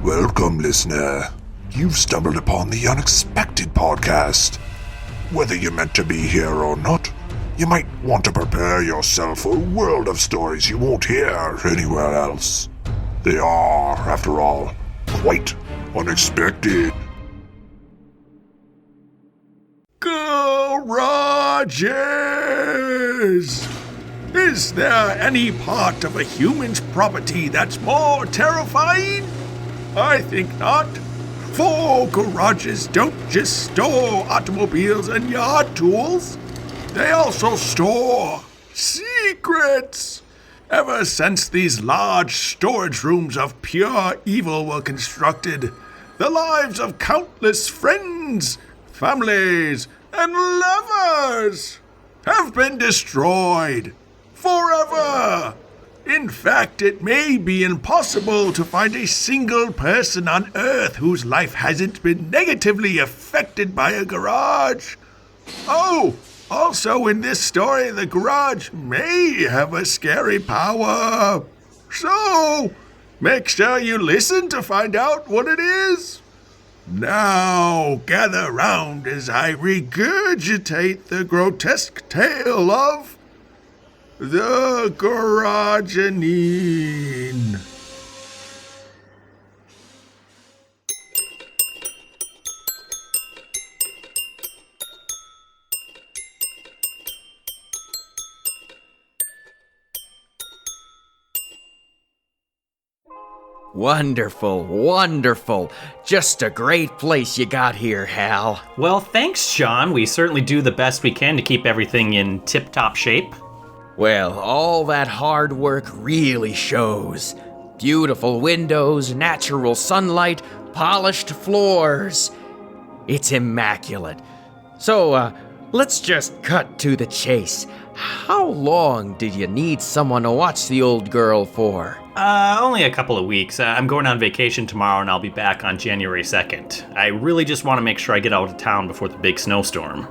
Welcome, listener. You've stumbled upon the Unexpected Podcast. Whether you're meant to be here or not, you might want to prepare yourself for a world of stories you won't hear anywhere else. They are, after all, quite unexpected. Garages! Is there any part of a human's property that's more terrifying? I think not. For garages don't just store automobiles and yard tools. They also store secrets. Ever since these large storage rooms of pure evil were constructed, the lives of countless friends, families, and lovers have been destroyed forever. In fact, it may be impossible to find a single person on Earth whose life hasn't been negatively affected by a garage. Oh, also in this story, the garage may have a scary power. So, make sure you listen to find out what it is. Now, gather round as I regurgitate the grotesque tale of the Garageening. Wonderful, wonderful. Just a great place you got here, Hal. Well, thanks, Sean. We certainly do the best we can to keep everything in tip-top shape. Well, all that hard work really shows. Beautiful windows, natural sunlight, polished floors. It's immaculate. So, let's just cut to the chase. How long did you need someone to watch the old girl for? Only a couple of weeks. I'm going on vacation tomorrow and I'll be back on January 2nd. I really just want to make sure I get out of town before the big snowstorm.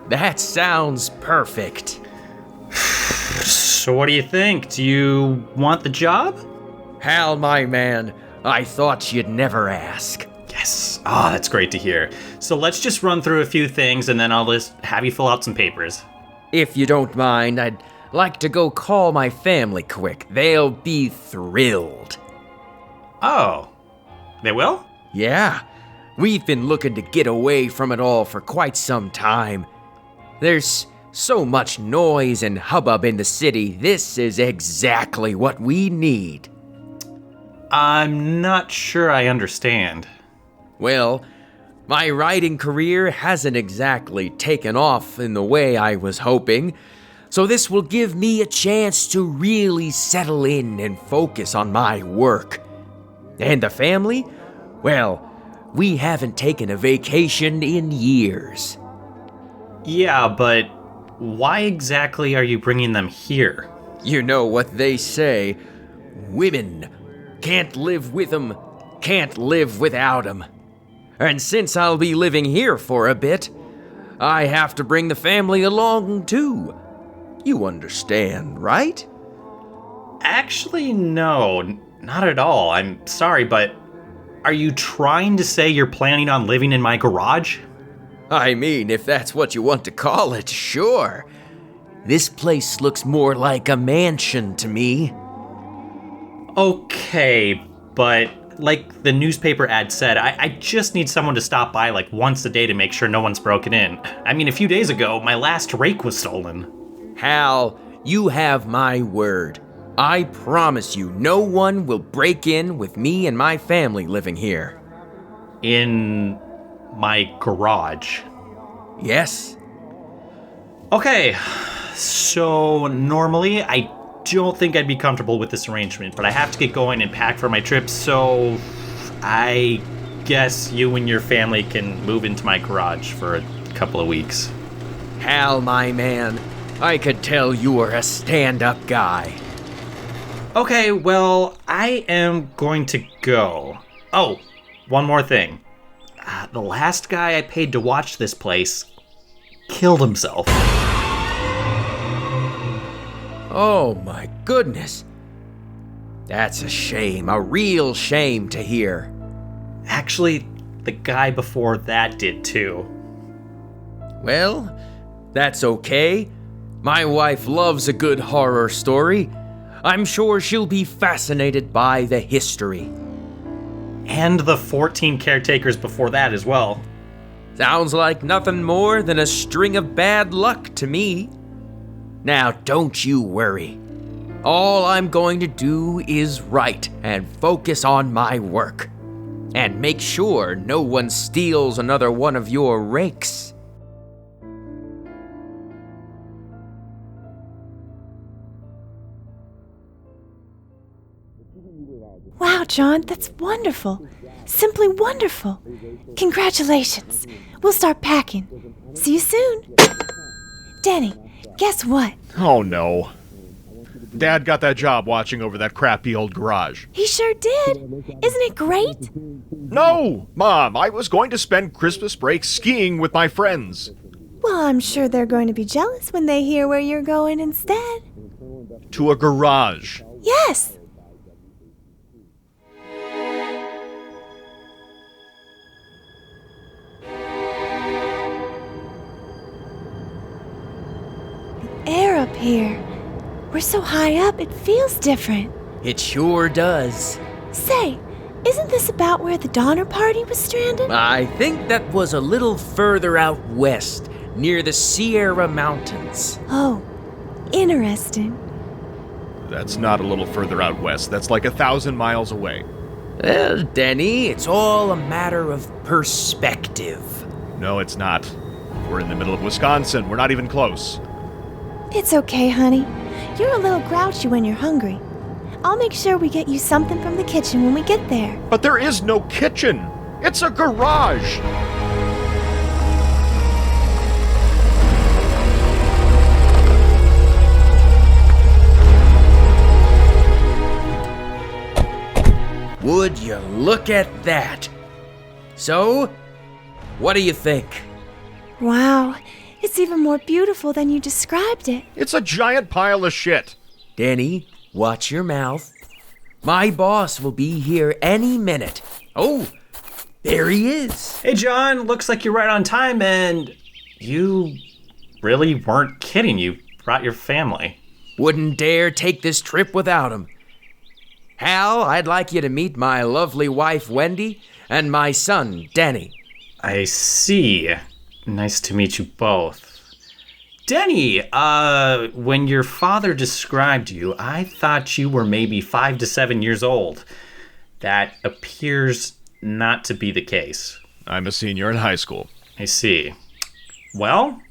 That sounds perfect. So what do you think? Do you want the job? Hal, my man, I thought you'd never ask. Yes. Ah, that's great to hear. So let's just run through a few things and then I'll just have you fill out some papers. If you don't mind, I'd like to go call my family quick. They'll be thrilled. Oh, they will? Yeah, we've been looking to get away from it all for quite some time. There's so much noise and hubbub in the city. This is exactly what we need. I'm not sure I understand. Well, my writing career hasn't exactly taken off in the way I was hoping, so this will give me a chance to really settle in and focus on my work. And the family? Well, we haven't taken a vacation in years. Yeah, but why exactly are you bringing them here? You know what they say, women can't live with 'em, can't live without 'em. And since I'll be living here for a bit, I have to bring the family along too. You understand, right? Actually, no, not at all. I'm sorry, but are you trying to say you're planning on living in my garage? I mean, if that's what you want to call it, sure. This place looks more like a mansion to me. Okay, but like the newspaper ad said, I just need someone to stop by like once a day to make sure no one's broken in. I mean, a few days ago, my last rake was stolen. Hal, you have my word. I promise you, no one will break in with me and my family living here. In my garage? Yes. Okay, so normally I don't think I'd be comfortable with this arrangement, but I have to get going and pack for my trip, so I guess you and your family can move into my garage for a couple of weeks. Hal, my man, I could tell you were a stand-up guy. Okay, well, I am going to go. Oh, one more thing. The last guy I paid to watch this place killed himself. Oh my goodness. That's a shame, a real shame to hear. Actually, the guy before that did too. Well, that's okay. My wife loves a good horror story. I'm sure she'll be fascinated by the history. And the 14 caretakers before that as well. Sounds like nothing more than a string of bad luck to me. Now, don't you worry. All I'm going to do is write and focus on my work. And make sure no one steals another one of your rakes. Wow, John, that's wonderful. Simply wonderful. Congratulations. We'll start packing. See you soon. Denny, guess what? Oh no. Dad got that job watching over that crappy old garage. He sure did. Isn't it great? No, Mom, I was going to spend Christmas break skiing with my friends. Well, I'm sure they're going to be jealous when they hear where you're going instead. To a garage. Yes. Air up here. We're so high up, it feels different. It sure does. Say, isn't this about where the Donner Party was stranded? I think that was a little further out west, near the Sierra Mountains. Oh, interesting. That's not a little further out west. That's like 1,000 miles away. Well, Denny, it's all a matter of perspective. No, it's not. We're in the middle of Wisconsin. We're not even close. It's okay, honey. You're a little grouchy when you're hungry. I'll make sure we get you something from the kitchen when we get there. But there is no kitchen. It's a garage. Would you look at that? So, what do you think? Wow, it's even more beautiful than you described it. It's a giant pile of shit. Denny, watch your mouth. My boss will be here any minute. Oh, there he is. Hey, John, looks like you're right on time, and you really weren't kidding. You brought your family. Wouldn't dare take this trip without him. Hal, I'd like you to meet my lovely wife, Wendy, and my son, Denny. I see. Nice to meet you both. Denny, when your father described you, I thought you were maybe 5 to 7 years old. That appears not to be the case. I'm a senior in high school. I see. Well,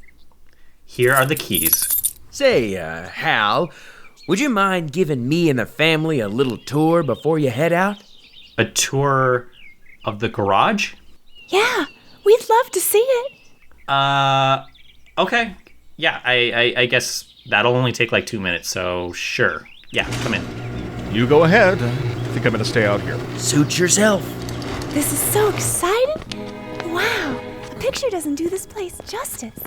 here are the keys. Say, Hal, would you mind giving me and the family a little tour before you head out? A tour of the garage? Yeah, we'd love to see it. Okay. Yeah, I guess that'll only take like 2 minutes, so sure. Yeah, come in. You go ahead. I think I'm going to stay out here. Suit yourself. This is so exciting. Wow, a picture doesn't do this place justice.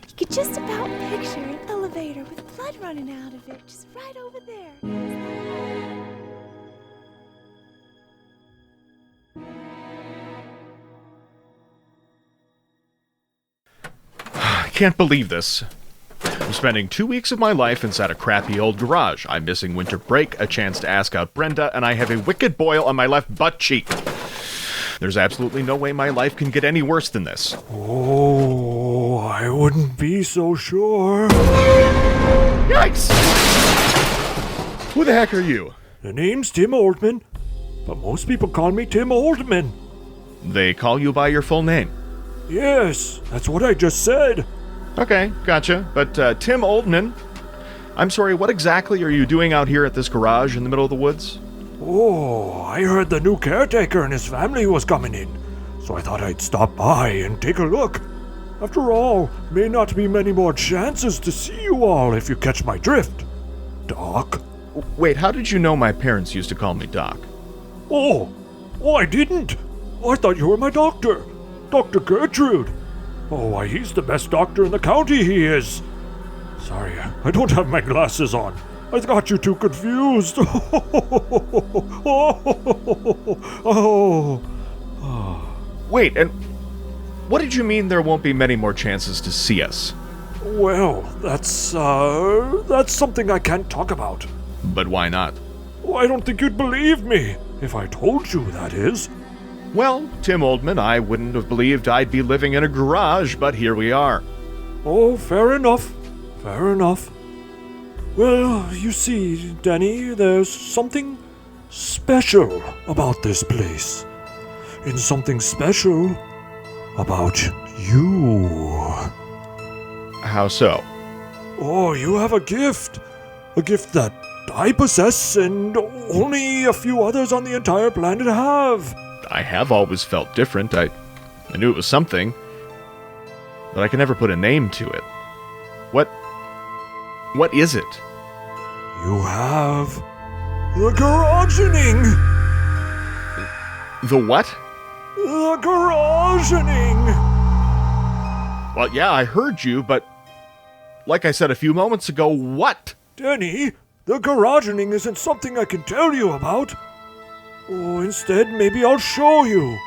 You could just about picture an elevator with blood running out of it, just right over there. I can't believe this. I'm spending 2 weeks of my life inside a crappy old garage. I'm missing winter break, a chance to ask out Brenda, and I have a wicked boil on my left butt cheek. There's absolutely no way my life can get any worse than this. Oh, I wouldn't be so sure. Yikes! Who the heck are you? The name's Tim Oldman, but most people call me Tim Oldman. They call you by your full name. Yes, that's what I just said. Okay, gotcha. But Tim Oldman, I'm sorry, what exactly are you doing out here at this garage in the middle of the woods? Oh, I heard the new caretaker and his family was coming in, so I thought I'd stop by and take a look. After all, may not be many more chances to see you all if you catch my drift. Doc? Wait, how did you know my parents used to call me Doc? Oh, I didn't. I thought you were my doctor. Dr. Gertrude. Oh, why, he's the best doctor in the county, he is. Sorry, I don't have my glasses on. I got you too confused. Oh, Wait, and what did you mean there won't be many more chances to see us? Well, that's something I can't talk about. But why not? Well, I don't think you'd believe me if I told you, that is. Well, Tim Oldman, I wouldn't have believed I'd be living in a garage, but here we are. Oh, fair enough. Fair enough. Well, you see, Denny, there's something special about this place. And something special about you. How so? Oh, you have a gift. A gift that I possess and only a few others on the entire planet have. I have always felt different. I knew it was something, but I can never put a name to it. What is it? You have the Garageening. The what? The Garageening. Well, yeah, I heard you, but like I said a few moments ago, what? Denny, the Garageening isn't something I can tell you about. Oh, instead, maybe I'll show you.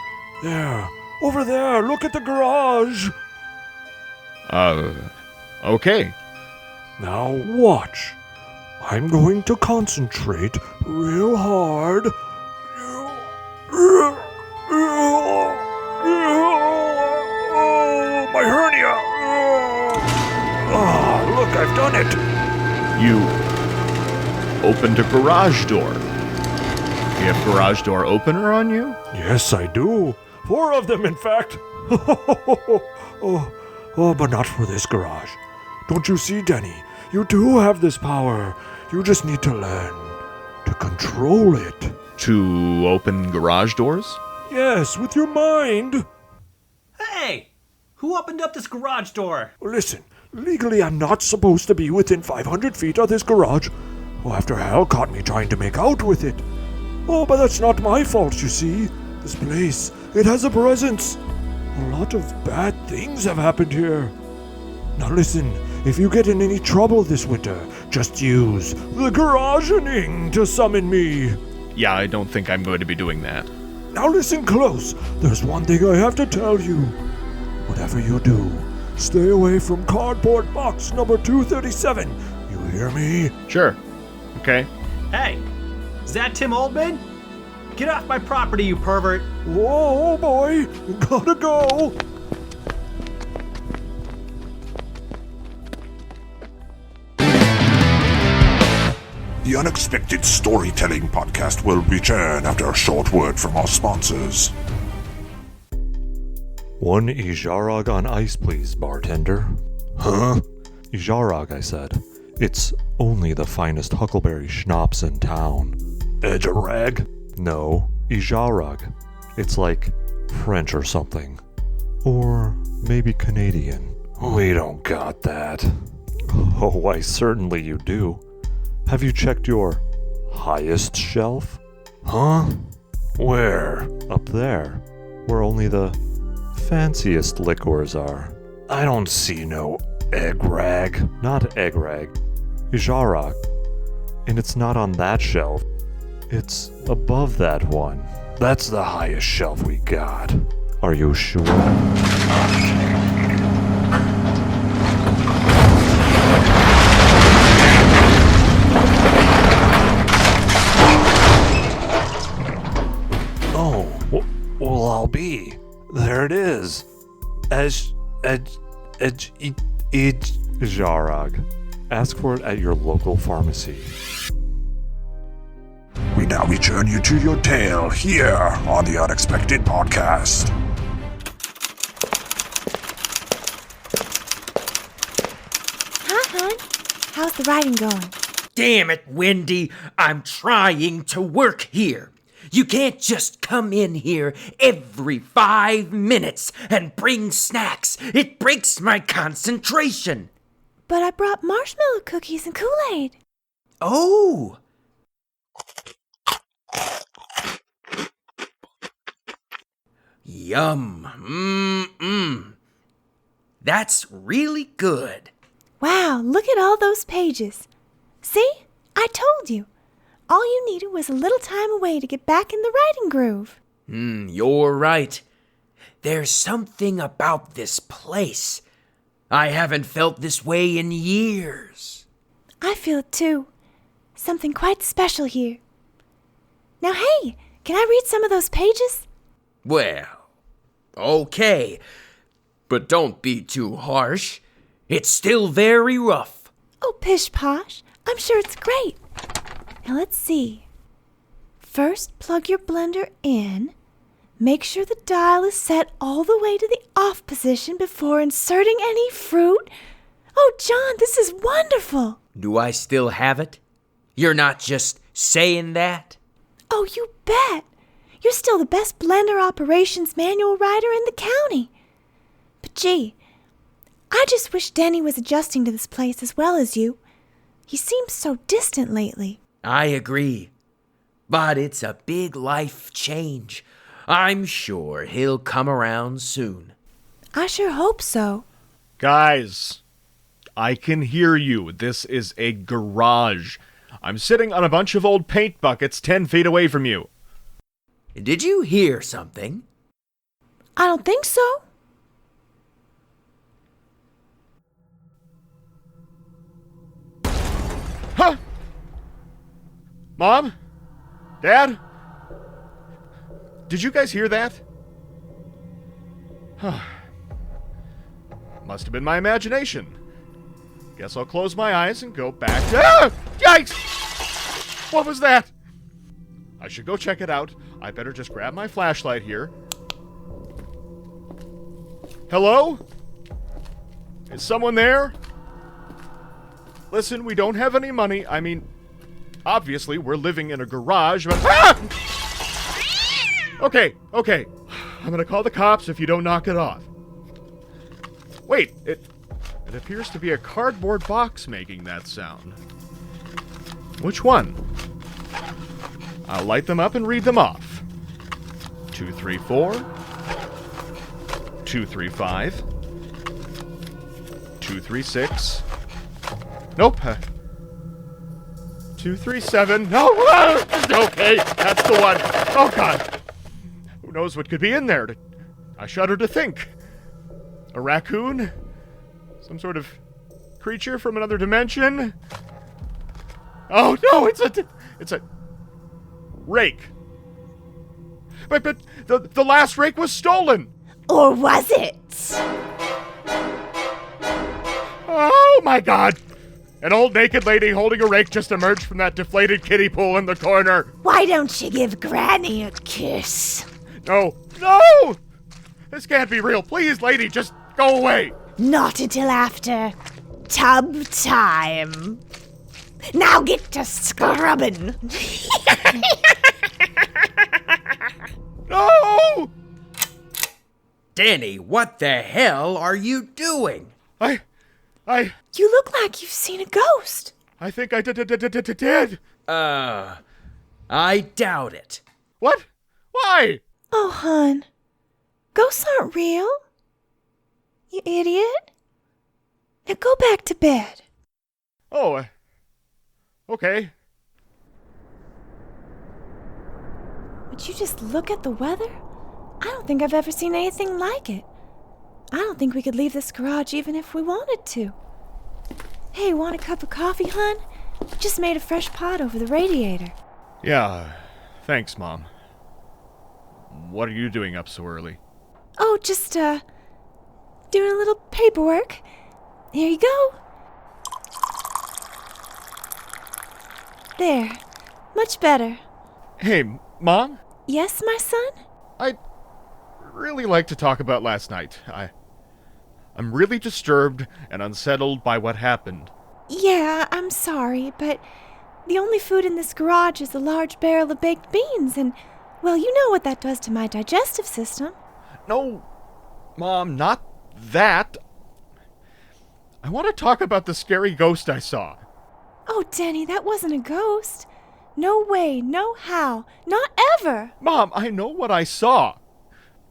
There, over there, look at the garage. Okay. Now watch. I'm going to concentrate real hard. Oh, my hernia. Oh, look, I've done it. You opened a garage door. You have garage door opener on you? Yes, I do. 4 of them, in fact. Oh, but not for this garage. Don't you see, Denny? You do have this power. You just need to learn to control it. To open garage doors? Yes, with your mind. Hey! Who opened up this garage door? Listen, legally I'm not supposed to be within 500 feet of this garage. Oh, after Hal caught me trying to make out with it. Oh, but that's not my fault, you see. This place, it has a presence. A lot of bad things have happened here. Now listen, if you get in any trouble this winter, just use the Garageening to summon me. Yeah, I don't think I'm going to be doing that. Now listen close. There's one thing I have to tell you. Whatever you do, stay away from cardboard box number 237. You hear me? Sure. Okay. Hey! Is that Tim Oldman? Get off my property, you pervert! Whoa, boy, gotta go. The Unexpected Storytelling Podcast will return after a short word from our sponsors. 1 Ijarog on ice, please, bartender. Huh? Ijarog, I said. It's only the finest huckleberry schnapps in town. Ejarag? No, Ijarog. It's like French or something. Or maybe Canadian. We don't got that. Oh, why certainly you do. Have you checked your highest shelf? Huh? Where? Up there, where only the fanciest liquors are. I don't see no egg rag. Not egg rag. Ijarog. And it's not on that shelf. It's above that one. That's the highest shelf we got. Are you sure? Oh, well, I'll be. There it is. Ijarog. Ask for it at your local pharmacy. We now return you to your tale here on the Unexpected Podcast. Hi, hon. How's the writing going? Damn it, Wendy. I'm trying to work here. You can't just come in here every 5 minutes and bring snacks. It breaks my concentration. But I brought marshmallow cookies and Kool-Aid. Oh. Yum. That's really good. Wow, look at all those pages. See? I told you. All you needed was a little time away to get back in the writing groove. You're right. There's something about this place. I haven't felt this way in years. I feel it too. Something quite special here. Now, hey, can I read some of those pages? Well, okay. But don't be too harsh. It's still very rough. Oh, pish posh. I'm sure it's great. Now, let's see. First, plug your blender in. Make sure the dial is set all the way to the off position before inserting any fruit. Oh, John, this is wonderful. Do I still have it? You're not just saying that? Oh, you bet. You're still the best blender operations manual writer in the county. But gee, I just wish Denny was adjusting to this place as well as you. He seems so distant lately. I agree. But it's a big life change. I'm sure he'll come around soon. I sure hope so. Guys, I can hear you. This is a garage. I'm sitting on a bunch of old paint buckets 10 feet away from you. Did you hear something? I don't think so. Huh? Mom? Dad? Did you guys hear that? Must have been my imagination. Guess I'll close my eyes and go back to... Ah! Yikes! What was that? I should go check it out. I better just grab my flashlight here. Hello? Is someone there? Listen, we don't have any money. I mean, obviously, we're living in a garage, but... Ah! Okay. I'm gonna call the cops if you don't knock it off. Wait, it appears to be a cardboard box making that sound. Which one? I'll light them up and read them off. 234, 235, 236. Nope. 237. No! Okay, that's the one. Oh, God. Who knows what could be in there? I shudder to think. A raccoon? Some sort of creature from another dimension? Oh, no, it's a rake. But the last rake was stolen. Or was it? Oh, my God. An old naked lady holding a rake just emerged from that deflated kiddie pool in the corner. Why don't you give Granny a kiss? No! This can't be real. Please, lady, just go away. Not until after tub time. Now get to scrubbing. No! Denny, what the hell are you doing? You look like you've seen a ghost. I think I did. I doubt it. What? Why? Oh, hon. Ghosts aren't real. You idiot. Now go back to bed. Oh, okay. Would you just look at the weather? I don't think I've ever seen anything like it. I don't think we could leave this garage even if we wanted to. Hey, want a cup of coffee, hon? Just made a fresh pot over the radiator. Yeah, thanks, Mom. What are you doing up so early? Oh, just, doing a little paperwork. Here you go. There. Much better. Hey, Mom? Yes, my son? I'd really like to talk about last night. I'm really disturbed and unsettled by what happened. Yeah, I'm sorry, but the only food in this garage is a large barrel of baked beans, and, well, you know what that does to my digestive system. No, Mom, not that. I want to talk about the scary ghost I saw. Oh, Denny, that wasn't a ghost. No way, no how, not ever. Mom, I know what I saw.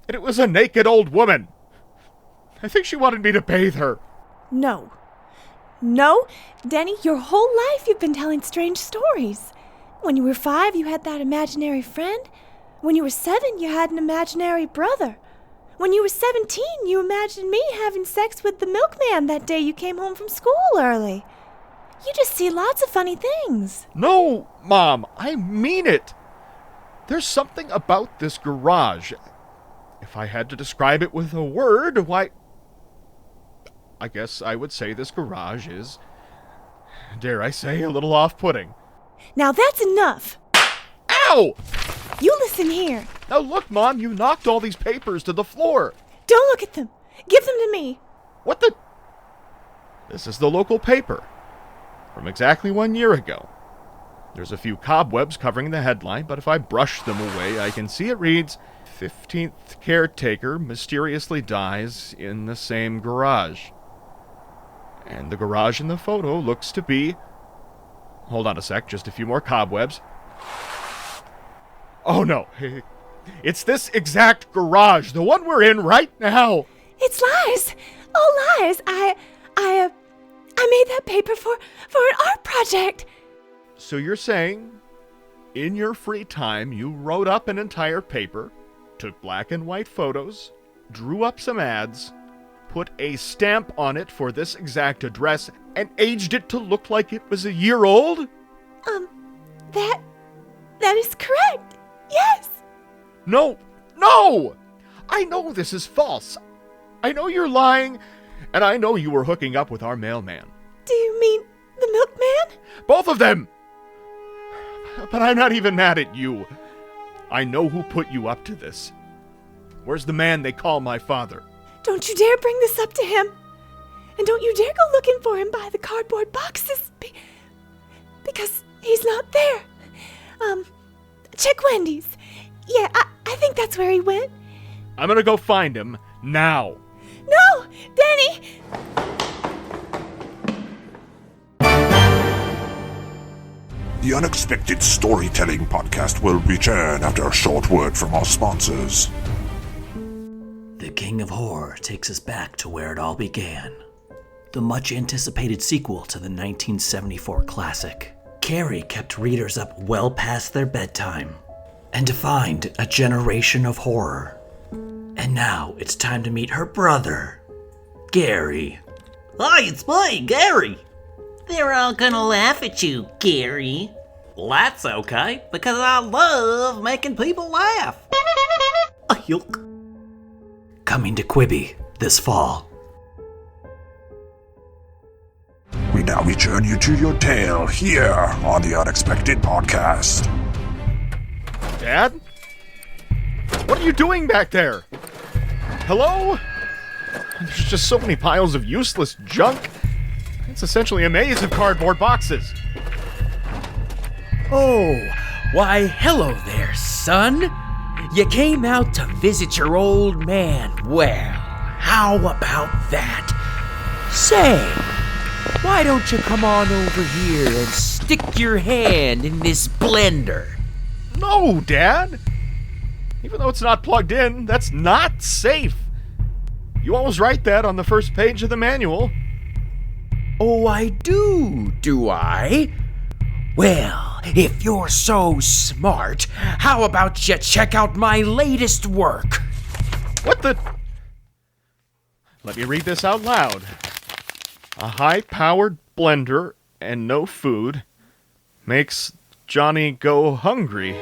And it was a naked old woman. I think she wanted me to bathe her. No, Denny, your whole life you've been telling strange stories. When you were 5, you had that imaginary friend. When you were 7, you had an imaginary brother. when you were 17, you imagined me having sex with the milkman that day you came home from school early. You just see lots of funny things. No, Mom, I mean it. There's something about this garage. If I had to describe it with a word, why, I guess I would say this garage is, dare I say, a little off-putting. Now that's enough. Ow! You listen here. Now look, Mom, you knocked all these papers to the floor. Don't look at them. Give them to me. What the? This is the local paper. From exactly 1 year ago. There's a few cobwebs covering the headline, but if I brush them away, I can see it reads, 15th caretaker mysteriously dies in the same garage. And the garage in the photo looks to be... Hold on a sec, just a few more cobwebs. Oh no, it's this exact garage, the one we're in right now. It's lies. Oh, lies. I made that paper for an art project. So you're saying, in your free time, you wrote up an entire paper, took black and white photos, drew up some ads, put a stamp on it for this exact address, and aged it to look like it was a year old? That is correct. Yes. No! I know this is false. I know you're lying, and I know you were hooking up with our mailman. Do you mean the milkman? Both of them! But I'm not even mad at you. I know who put you up to this. Where's the man they call my father? Don't you dare bring this up to him. And don't you dare go looking for him by the cardboard boxes. Because he's not there. Check Wendy's. Yeah, I think that's where he went. I'm gonna go find him now. No! Denny! The Unexpected Storytelling Podcast will return after a short word from our sponsors. The King of Horror takes us back to where it all began. The much-anticipated sequel to the 1974 classic. Carrie kept readers up well past their bedtime and defined a generation of horror. And now it's time to meet her brother, Gary. Hi, it's me, Gary. They're all gonna laugh at you, Gary. Well, that's okay, because I love making people laugh. Yuck. Coming to Quibi this fall. We now return you to your tale here on the Unexpected Podcast. Dad? What are you doing back there? Hello? There's just so many piles of useless junk. It's essentially a maze of cardboard boxes. Oh, why hello there, son. You came out to visit your old man. Well, how about that? Say, why don't you come on over here and stick your hand in this blender? No, Dad. Even though it's not plugged in, that's not safe. You always write that on the first page of the manual. Oh, I do I? Well, if you're so smart, how about you check out my latest work? What the? Let me read this out loud. A high-powered blender and no food makes Johnny go hungry.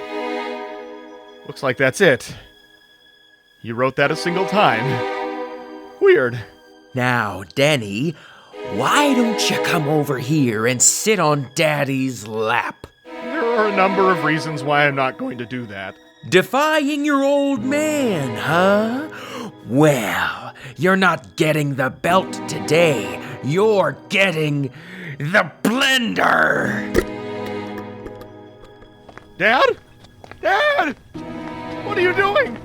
Looks like that's it. You wrote that a single time. Weird. Now, Denny, why don't you come over here and sit on Daddy's lap? There are a number of reasons why I'm not going to do that. Defying your old man, huh? Well, you're not getting the belt today. You're getting the blender! Dad? Dad! What are you doing?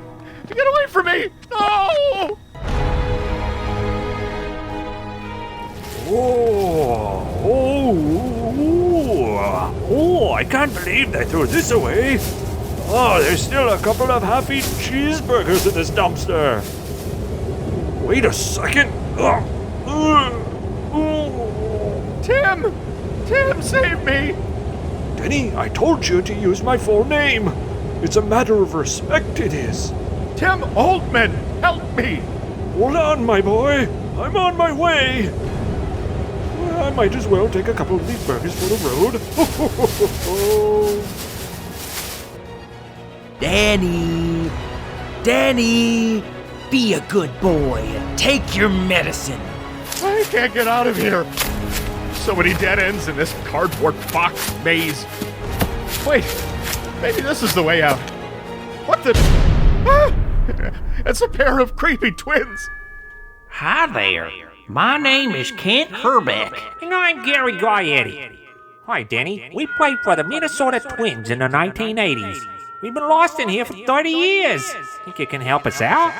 Get away from me! No! Oh, I can't believe they threw this away. Oh, there's still a couple of half-eaten cheeseburgers in this dumpster. Wait a second. Tim! Tim, save me! Denny, I told you to use my full name. It's a matter of respect, it is. Tim Oldman, help me! Hold on, my boy. I'm on my way. Well, I might as well take a couple of these burgers for the road. Denny! Denny! Be a good boy and take your medicine. I can't get out of here. So many dead ends in this cardboard box maze. Wait, maybe this is the way out. What the? Ah! It's a pair of creepy twins. Hi there. My name is Kent Herbeck. And I'm Gary Gaetti. Hi, Denny. We played for the Minnesota Twins in the 1980s. We've been lost in here for 30 years. Think you can help us out?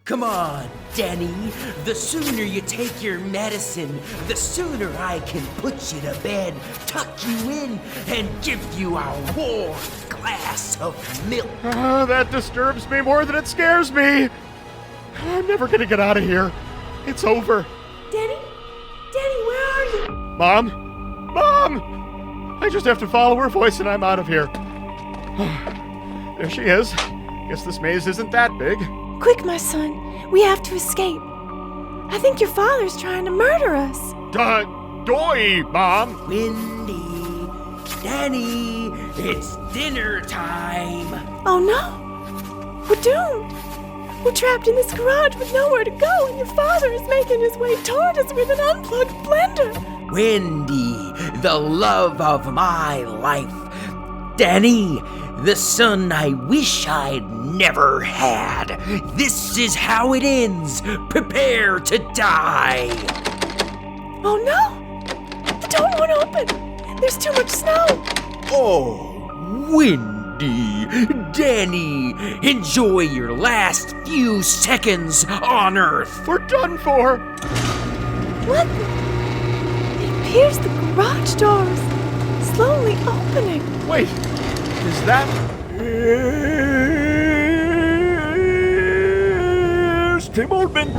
Come on, Denny. The sooner you take your medicine, the sooner I can put you to bed, tuck you in, and give you a warm glass of milk. That disturbs me more than it scares me. I'm never gonna get out of here. It's over. Denny? Denny, where are you? Mom? Mom! I just have to follow her voice and I'm out of here. There she is. Guess this maze isn't that big. Quick, my son. We have to escape. I think your father's trying to murder us. Doy, Mom! Windy, Denny, it's dinner time. Oh no! We're doomed! We're trapped in this garage with nowhere to go, and your father is making his way toward us with an unplugged blender. Wendy, the love of my life. Denny, the son I wish I'd never had. This is how it ends. Prepare to die. Oh no! The door won't open! There's too much snow! Oh, Wendy, Denny, enjoy your last few seconds on Earth. We're done for! What? It appears the garage door is slowly opening. Wait, is that... Here's Tim Oldman.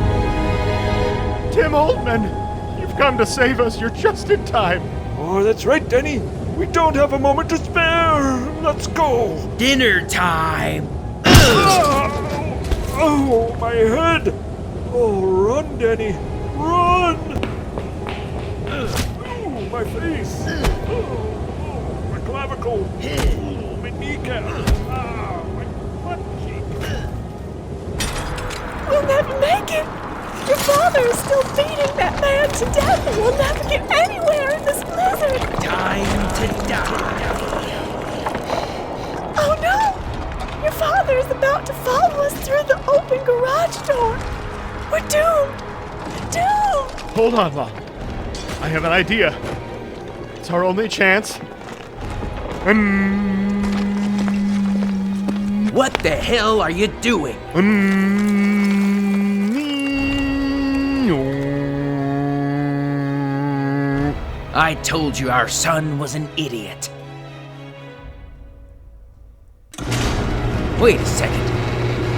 Tim Oldman! You've come to save us. You're just in time. Oh, that's right, Denny. We don't have a moment to spare. Let's go. Dinner time. Oh, my head. Oh, run, Denny. Run. Oh, my face. Oh, my clavicle. Oh, my kneecap. Ah, my butt cheek. We'll never make it! Your father is still beating that man to death, and we'll never get anywhere in this blizzard! Time to die. Oh no! Your father is about to follow us through the open garage door! We're doomed! Doomed! Hold on, Mom. I have an idea. It's our only chance. What the hell are you doing? I told you our son was an idiot. Wait a second.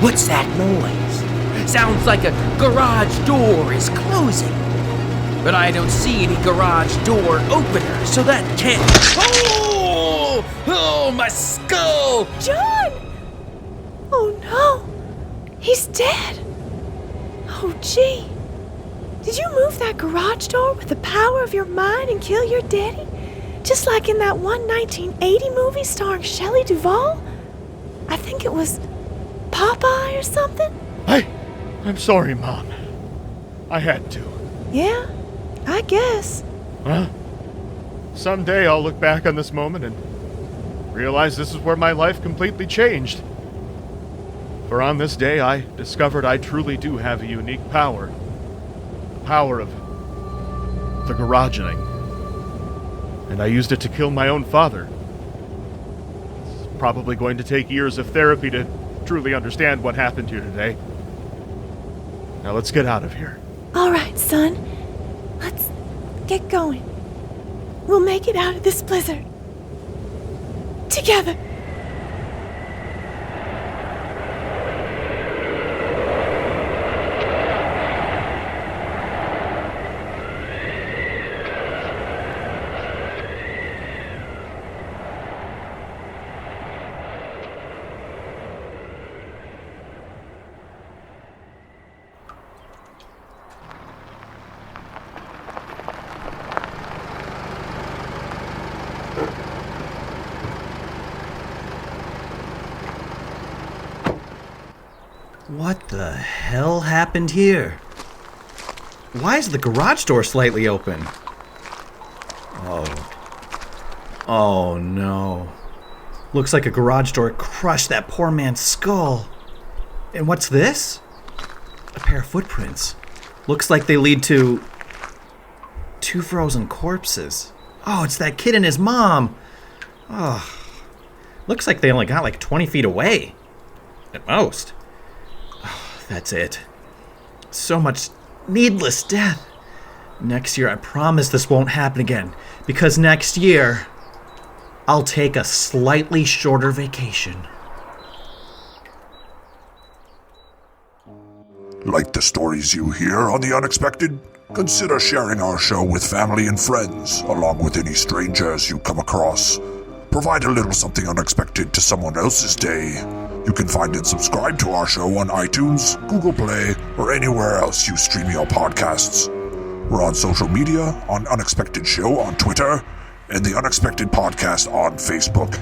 What's that noise? Sounds like a garage door is closing. But I don't see any garage door opener, so that can't... Oh! Oh, my skull! John! Oh no! He's dead! Oh gee! Did you move that garage door with the power of your mind and kill your daddy? Just like in that one 1980 movie starring Shelley Duvall? I think it was Popeye or something? I'm sorry, Mom. I had to. Yeah, I guess. Huh? Someday I'll look back on this moment and realize this is where my life completely changed. For on this day, I discovered I truly do have a unique power. The power of the Garageening. And I used it to kill my own father. It's probably going to take years of therapy to truly understand what happened here today. Now let's get out of here. All right, son. Let's get going. We'll make it out of this blizzard. Together. What the hell happened here? Why is the garage door slightly open? Oh no. Looks like a garage door crushed that poor man's skull. And what's this? A pair of footprints. Looks like they lead to 2 frozen corpses. Oh, it's that kid and his mom. Oh, looks like they only got like 20 feet away. At most. Oh, that's it. So much needless death. Next year, I promise this won't happen again. Because next year, I'll take a slightly shorter vacation. Like the stories you hear on The Unexpected? Consider sharing our show with family and friends, along with any strangers you come across. Provide a little something unexpected to someone else's day. You can find and subscribe to our show on iTunes, Google Play, or anywhere else you stream your podcasts. We're on social media, on Unexpected Show on Twitter, and The Unexpected Podcast on Facebook.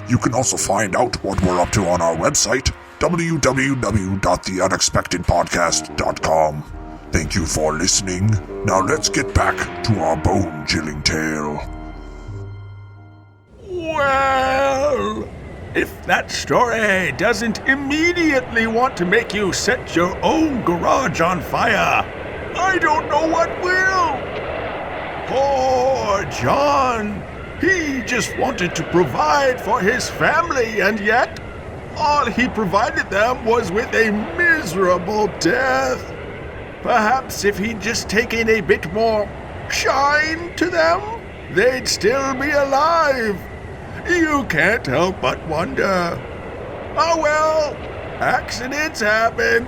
You can also find out what we're up to on our website, www.theunexpectedpodcast.com. Thank you for listening. Now let's get back to our bone-chilling tale. Well, if that story doesn't immediately want to make you set your own garage on fire, I don't know what will. Poor John. He just wanted to provide for his family, and yet all he provided them was with a miserable death. Perhaps if he'd just taken a bit more shine to them, they'd still be alive. You can't help but wonder. Oh well, accidents happen.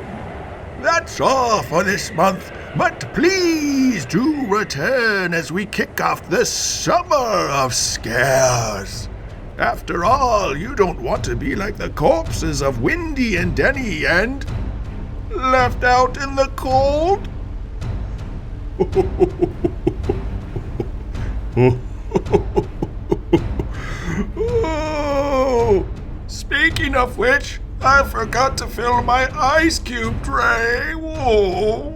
That's all for this month, but please do return as we kick off the summer of scares. After all, you don't want to be like the corpses of Windy and Denny and left out in the cold. Oh, speaking of which, I forgot to fill my ice cube tray. Whoa.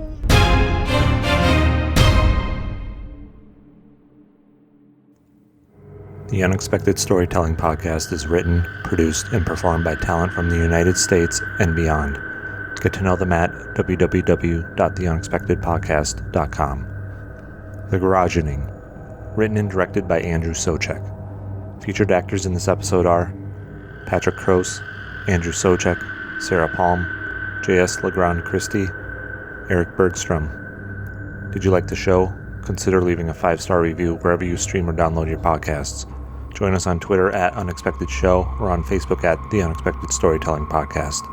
The Unexpected Storytelling Podcast is written, produced, and performed by talent from the United States and beyond. Get to know them at www.theunexpectedpodcast.com. The Garageening, written and directed by Andrew Soucek. Featured actors in this episode are Patrick Croce, Andrew Soucek, Sarah Palm, J.S. LeGrande Christie, Erik Bergstrom. Did you like the show? Consider leaving a 5-star review wherever you stream or download your podcasts. Join us on Twitter at Unexpected Show or on Facebook at The Unexpected Storytelling Podcast.